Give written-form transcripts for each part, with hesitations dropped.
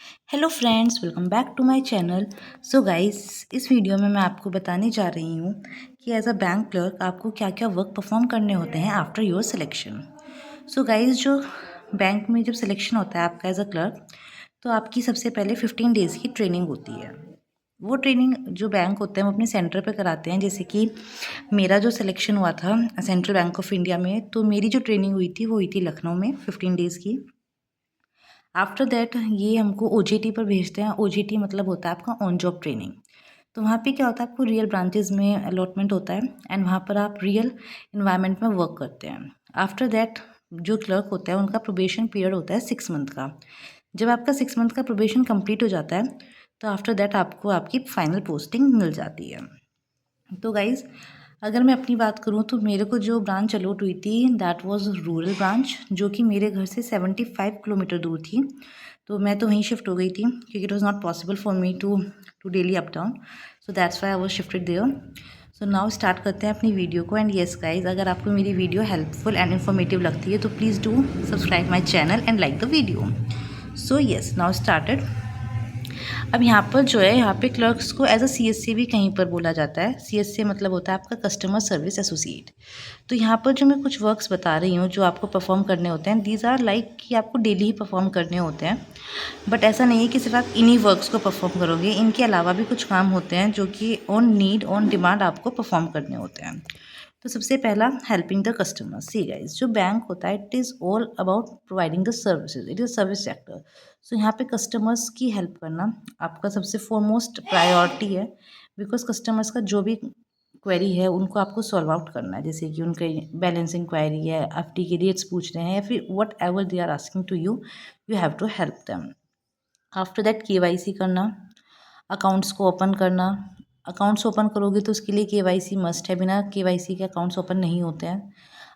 Hello friends, welcome back to my channel. So guys, इस video में मैं आपको बताने जा रही हूँ कि एज अ बैंक क्लर्क आपको क्या क्या वर्क परफॉर्म करने होते हैं after your selection. So guys, जो बैंक में जब सिलेक्शन होता है आपका एज अ क्लर्क, तो आपकी सबसे पहले 15 डेज़ की ट्रेनिंग होती है। वो ट्रेनिंग जो बैंक होते हैं वो अपने सेंटर पे कराते हैं। जैसे कि मेरा जो सिलेक्शन हुआ था सेंट्रल बैंक ऑफ इंडिया में, तो मेरी जो ट्रेनिंग हुई थी वो हुई थी लखनऊ में 15 डेज़ की। आफ्टर दैट ये हमको ओजेटी पर भेजते हैं। ओजेटी मतलब होता है आपका ऑन जॉब ट्रेनिंग। तो वहाँ पे क्या होता है, आपको रियल ब्रांचेस में अलॉटमेंट होता है एंड वहाँ पर आप रियल इन्वायरमेंट में वर्क करते हैं। आफ्टर दैट जो क्लर्क होता है उनका प्रोबेशन पीरियड होता है 6 मंथ का। जब आपका 6 मंथ का प्रोबेशन कंप्लीट हो जाता है तो आफ्टर दैट आपको आपकी फाइनल पोस्टिंग मिल जाती है। तो गाइज़, अगर मैं अपनी बात करूँ तो मेरे को जो ब्रांच अलॉट हुई थी दैट वाज रूरल ब्रांच, जो कि मेरे घर से 75 किलोमीटर दूर थी। तो मैं तो वहीं शिफ्ट हो गई थी क्योंकि it was not possible for me to daily up down. So that's why I was shifted there. So now start करते हैं अपनी वीडियो को। एंड येस गाइज, अगर आपको मेरी वीडियो हेल्पफुल एंड इन्फॉर्मेटिव लगती है तो please do subscribe my channel and like the video. So yes, now started. अब यहाँ पर जो है, यहाँ पे क्लर्क्स को एज अ सीएससी भी कहीं पर बोला जाता है। सीएससी मतलब होता है आपका कस्टमर सर्विस एसोसिएट। तो यहाँ पर जो मैं कुछ वर्क्स बता रही हूँ जो आपको परफॉर्म करने होते हैं, दीज आर लाइक कि आपको डेली ही परफॉर्म करने होते हैं। बट ऐसा नहीं है कि सिर्फ आप इन्हीं वर्क्स को परफॉर्म करोगे, इनके अलावा भी कुछ काम होते हैं जो कि ऑन नीड ऑन डिमांड आपको परफॉर्म करने होते हैं। तो सबसे पहला, helping the customer. See guys, जो बैंक होता है it is all about providing the services, it is service sector. So यहाँ पे कस्टमर्स की हेल्प करना आपका सबसे फॉरमोस्ट प्रायोरिटी है। बिकॉज कस्टमर्स का जो भी क्वेरी है उनको आपको सॉल्व आउट करना है। जैसे कि उनके बैलेंसिंग क्वेरी है, एफडी के रेट्स पूछ रहे हैं, या फिर whatever they are asking to you, you have to help them. After that KYC करना, अकाउंट्स को ओपन करना। अकाउंट्स ओपन करोगे तो उसके लिए केवाईसी मस्ट है, बिना केवाईसी के अकाउंट्स ओपन नहीं होते हैं।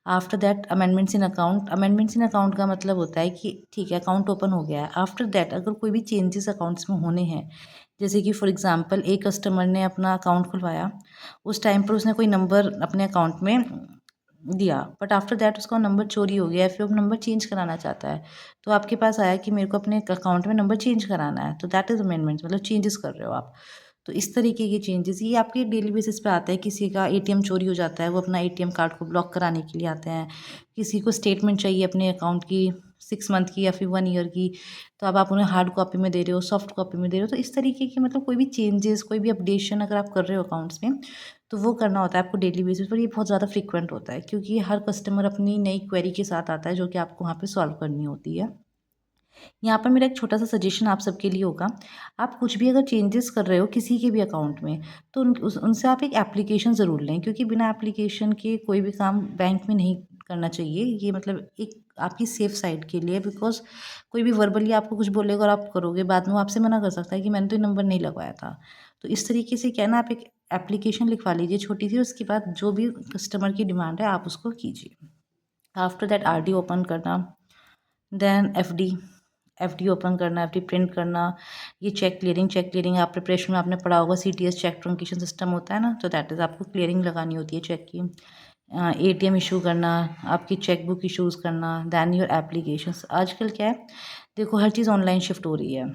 After that amendments in account. Amendments in account का मतलब होता है कि ठीक है, अकाउंट ओपन हो गया है। आफ्टर दैट अगर कोई भी चेंजेस अकाउंट्स में होने हैं, जैसे कि फॉर एग्जांपल एक कस्टमर ने अपना अकाउंट खुलवाया, उस टाइम पर उसने कोई नंबर अपने अकाउंट में दिया, बट आफ्टर दैट उसका नंबर चोरी हो गया है, फिर वो नंबर चेंज कराना चाहता है। तो आपके पास आया कि मेरे को अपने अकाउंट में नंबर चेंज कराना है, तो दैट इज़ अमेंडमेंट, मतलब चेंजेस कर रहे हो आप। तो इस तरीके के चेंजेस ये आपके डेली बेसिस पे आता है। किसी का एटीएम चोरी हो जाता है, वो अपना एटीएम कार्ड को ब्लॉक कराने के लिए आते हैं। किसी को स्टेटमेंट चाहिए अपने अकाउंट की 6 मंथ की या फिर 1 ईयर की, तो अब आप उन्हें हार्ड कॉपी में दे रहे हो, सॉफ्ट कॉपी में दे रहे हो। तो इस तरीके की मतलब कोई भी चेंजेस, कोई भी अपडेशन अगर आप कर रहे हो अकाउंट्स में, तो वो करना होता है आपको डेली बेसिस पर। ये बहुत ज़्यादा फ्रीक्वेंट होता है क्योंकि हर कस्टमर अपनी नई क्वेरी के साथ आता है जो कि आपको वहाँ पे सॉल्व करनी होती है। यहाँ पर मेरा एक छोटा सा सजेशन आप सबके लिए होगा, आप कुछ भी अगर चेंजेस कर रहे हो किसी के भी अकाउंट में, तो उनसे आप एक एप्लीकेशन ज़रूर लें, क्योंकि बिना एप्लीकेशन के कोई भी काम बैंक में नहीं करना चाहिए। ये मतलब एक आपकी सेफ साइड के लिए। बिकॉज कोई भी वर्बली आपको कुछ बोलेगा और आप करोगे, बाद में वो आपसे मना कर सकता है कि मैंने तो ये नंबर नहीं लगवाया था। तो इस तरीके से क्या है ना, आप एक एप्लीकेशन लिखवा लीजिए छोटी सी, उसके बाद जो भी कस्टमर की डिमांड है आप उसको कीजिए। आफ्टर दैट आरडी ओपन करना, देन एफडी ओपन करना, एफडी प्रिंट करना। ये चेक क्लियरिंग आप प्रिपरेशन में आपने पढ़ा होगा, सीटीएस चेक ट्रंकेशन सिस्टम होता है ना, तो दैट इज़ आपको क्लियरिंग लगानी होती है चेक की। एटीएम इशू करना, आपकी चेक बुक इशूज़ करना, दैन योर एप्लीकेशंस। आजकल क्या है, देखो हर चीज़ ऑनलाइन शिफ्ट हो रही है,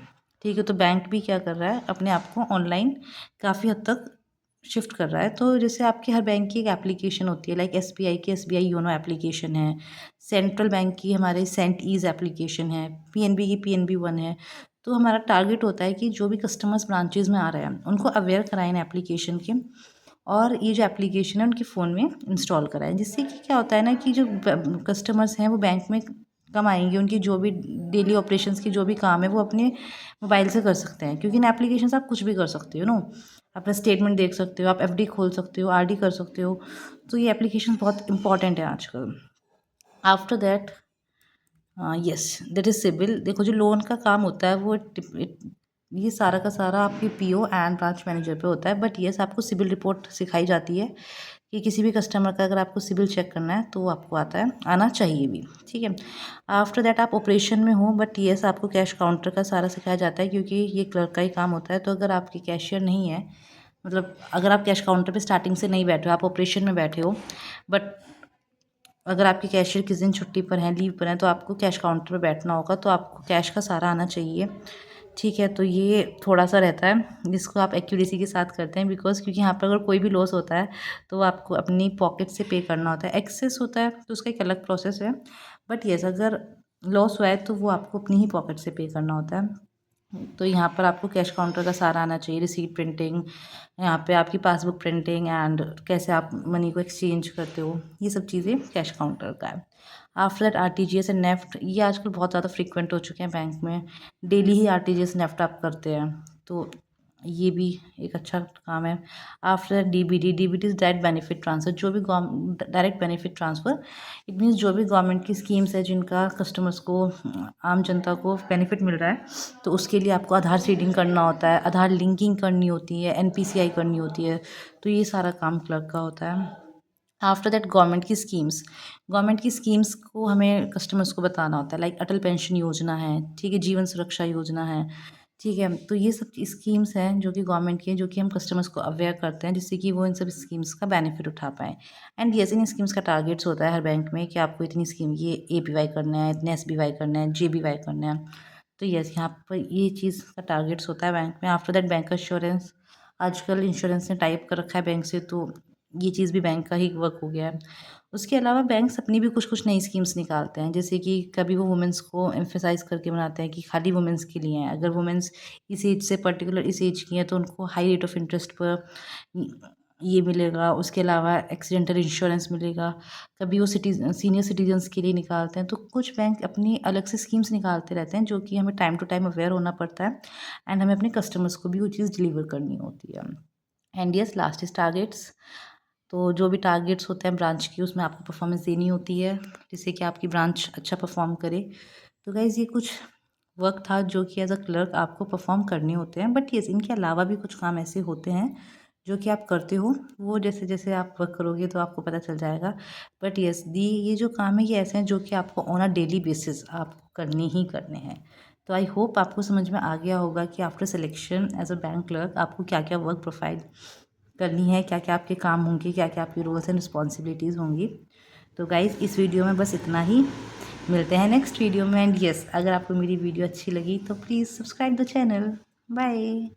ठीक है। तो बैंक भी क्या कर रहा है, अपने आप को ऑनलाइन काफ़ी हद तक शिफ्ट कर रहा है। तो जैसे आपकी हर बैंक की एक एप्लीकेशन होती है, लाइक एसबीआई की एसबीआई योनो एप्लीकेशन है, सेंट्रल बैंक की हमारे सेंट ईज एप्लीकेशन है, पीएनबी की पीएनबी वन है। तो हमारा टारगेट होता है कि जो भी कस्टमर्स ब्रांचेज में आ रहे हैं उनको अवेयर कराएं एप्लीकेशन के, और ये जो एप्लीकेशन है उनके फ़ोन में इंस्टॉल कराएं। जिससे कि क्या होता है ना कि जो कस्टमर्स हैं वो बैंक में कम आएंगे, उनकी जो भी डेली ऑपरेशंस की जो भी काम है वो अपने मोबाइल से कर सकते हैं। क्योंकि इन एप्लीकेशन से आप कुछ भी कर सकते हो नो, अपना स्टेटमेंट देख सकते हो, आप एफडी खोल सकते हो, आरडी कर सकते हो। तो ये एप्लीकेशन बहुत इंपॉर्टेंट है आजकल। After that yes, that is CIBIL. देखो जो लोन का काम होता है वो ये सारा का सारा आपके पीओ एंड ब्रांच मैनेजर पे होता है। बट यस, आपको सिबिल रिपोर्ट सिखाई जाती है कि किसी भी कस्टमर का अगर आपको सिबिल चेक करना है तो वो आपको आता है, आना चाहिए भी, ठीक है। आफ्टर दैट आप ऑपरेशन में हो, बट यस आपको कैश काउंटर का सारा सिखाया जाता है क्योंकि ये क्लर्क का ही काम होता है। तो अगर आपकी कैशियर नहीं है, मतलब अगर आप कैश काउंटर पे स्टार्टिंग से नहीं बैठे हो, आप ऑपरेशन में बैठे हो, बट अगर आपके कैशियर किस दिन छुट्टी पर हैं, लीव पर हैं, तो आपको कैश काउंटर पर बैठना होगा। तो आपको कैश का सारा आना चाहिए। ठीक है, तो ये थोड़ा-सा रहता है जिसको आप एक्यूरेसी के साथ करते हैं, क्योंकि यहाँ पर अगर कोई भी लॉस होता है तो आपको अपनी पॉकेट से पे करना होता है। एक्सेस होता है तो उसका एक अलग प्रोसेस है, बट येस अगर लॉस हुआ है तो वो आपको अपनी ही पॉकेट से पे करना होता है। तो यहाँ पर आपको कैश काउंटर का सहारा आना चाहिए, रिसीट प्रिंटिंग, यहाँ पे आपकी पासबुक प्रिंटिंग एंड कैसे आप मनी को एक्सचेंज करते हो, ये सब चीज़ें कैश काउंटर का है। After that RTGS and NEFT, ये आजकल बहुत ज़्यादा फ्रीक्वेंट हो चुके हैं बैंक में, डेली ही आरटीजीएस नेफ्ट आप करते हैं, तो ये भी एक अच्छा काम है। After DBT, DBT is direct benefit transfer, जो भी direct benefit transfer, it means जो भी गवर्नमेंट की स्कीम्स है जिनका कस्टमर्स को, आम जनता को बेनिफिट मिल रहा है, तो उसके लिए आपको आधार सीडिंग करना होता है, आधार लिंकिंग करनी होती है, एनपीसीआई करनी होती है, तो ये सारा काम क्लर्क का होता है। आफ्टर दैट गवर्नमेंट की स्कीम्स को हमें कस्टमर्स को बताना होता है, लाइक अटल पेंशन योजना है, ठीक है, जीवन सुरक्षा योजना है, ठीक है, तो ये सब स्कीम्स हैं जो कि गवर्नमेंट की हैं, जो कि हम कस्टमर्स को अवेयर करते हैं जिससे कि वो इन सब स्कीम्स का बेनिफिट उठा पाएँ। एंड येस, इन स्कीम्स का टारगेट्स होता है हर बैंक में कि आपको इतनी स्कीम, ये एपीवाई करना है, इतने एसबीवाई करना है, जेबीवाई करना है, तो येस यहाँ पर ये चीज़ का टारगेट्स होता है बैंक में। आफ्टर दैट बैंक इंश्योरेंस, आजकल इंश्योरेंस ने टाइप कर रखा है बैंक से, तो ये चीज़ भी बैंक का ही वर्क हो गया है। उसके अलावा बैंक्स अपनी भी कुछ-कुछ नई स्कीम्स निकालते हैं, जैसे कि कभी वो वुमेन्स को एम्फसाइज़ करके बनाते हैं कि खाली वुमेन्स के लिए हैं। अगर वुमेन्स इस एज से पर्टिकुलर इस एज की हैं तो उनको हाई रेट ऑफ इंटरेस्ट पर ये मिलेगा, उसके अलावा एक्सीडेंटल इंश्योरेंस मिलेगा। कभी वो सीनियर सिटीज़न्स के लिए निकालते हैं, तो कुछ बैंक अपनी अलग से स्कीम्स निकालते रहते हैं जो कि हमें टाइम टू टाइम अवेयर होना पड़ता है एंड हमें अपने कस्टमर्स को भी वो चीज़ डिलीवर करनी होती है। And yes, last is targets. तो जो भी टारगेट्स होते हैं ब्रांच की, उसमें आपको परफॉर्मेंस देनी होती है जिससे कि आपकी ब्रांच अच्छा परफॉर्म करे। तो गाइज़, ये कुछ वर्क था जो कि एज अ क्लर्क आपको परफॉर्म करने होते हैं, बट येस इनके अलावा भी कुछ काम ऐसे होते हैं जो कि आप करते हो, वो जैसे जैसे आप वर्क करोगे तो आपको पता चल जाएगा। बट येस, दी ये जो काम है ये ऐसे हैं जो कि आपको ऑन अ डेली बेसिस आपको करने ही करने हैं। तो आई होप आपको समझ में आ गया होगा कि after selection as a bank clerk आपको क्या क्या वर्क प्रोफाइल करनी है, क्या क्या आपके काम होंगे, क्या क्या आपकी रोल्स एंड रिस्पॉन्सिबिलिटीज़ होंगी। तो गाइज़, इस वीडियो में बस इतना ही, मिलते हैं नेक्स्ट वीडियो में। एंड यस, अगर आपको मेरी वीडियो अच्छी लगी तो please subscribe the channel. Bye.